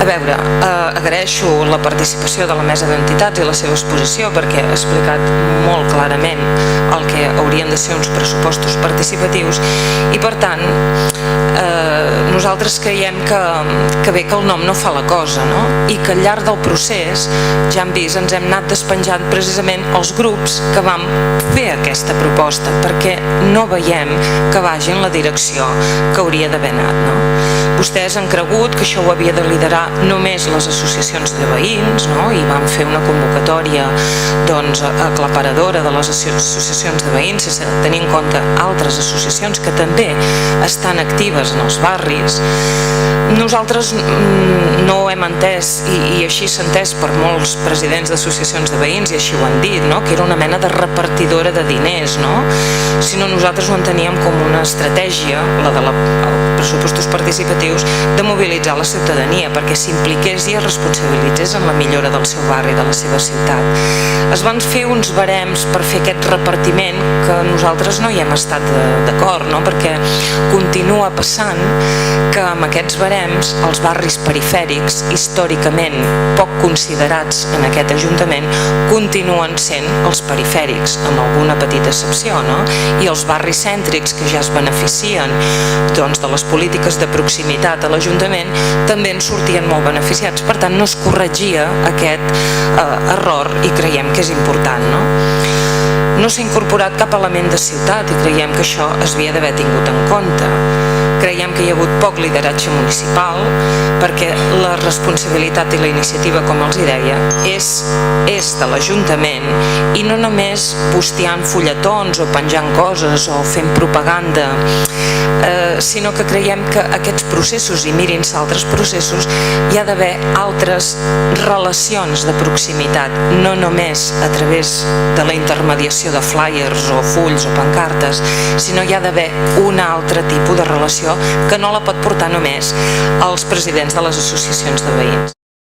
A veure, agraeixo la participació de la Mesa d'Entitats i la seva exposició perquè ha explicat molt clarament el que haurien de ser uns pressupostos participatius i, per tant, nosaltres creiem que bé que el nom no fa la cosa, no? I que al llarg del procés, ja hem vist, ens hem anat despenjant precisament els grups que vam fer aquesta proposta perquè no veiem que vagi en la direcció que hauria d'haver anat, no? Vostès han cregut que això ho havia de liderar només les associacions de veïns, no? I van fer una convocatòria aclaparadora de les associacions de veïns sense tenir en compte altres associacions que també estan actives en els barris. Nosaltres no ho hem entès i així s'ha entès per molts presidents d'associacions de veïns i així ho han dit, no? Que era una mena de repartidora de diners, no? Sinó nosaltres ho enteníem com una estratègia, la de pressupostos participatius, de mobilitzar la ciutadania perquè s'impliqués i es responsabilitzés en la millora del seu barri, de la seva ciutat. Es van fer uns barems per fer aquest repartiment que nosaltres no hi hem estat d'acord, no? Perquè continua passant que amb aquests barems els barris perifèrics, històricament poc considerats en aquest Ajuntament, continuen sent els perifèrics, amb alguna petita excepció, no? I els barris cèntrics que ja es beneficien de les polítiques de proximitat a l'Ajuntament també en sortien molt beneficiats. Per tant, no es corregia aquest error i creiem que és important, no? No s'ha incorporat cap element de ciutat i creiem que això es havia d'haver tingut en compte. Creiem que hi ha hagut poc lideratge municipal perquè la responsabilitat i la iniciativa, com els deia, és de l'Ajuntament i no només postiant fulletons o penjant coses o fent propaganda, sinó que creiem que aquests processos, i mirin-se altres processos, hi ha d'haver altres relacions de proximitat, no només a través de la intermediació de flyers o fulls o pancartes, sinó hi ha d'haver un altre tipus de relació que no la pot portar només els presidents de les associacions de veïns.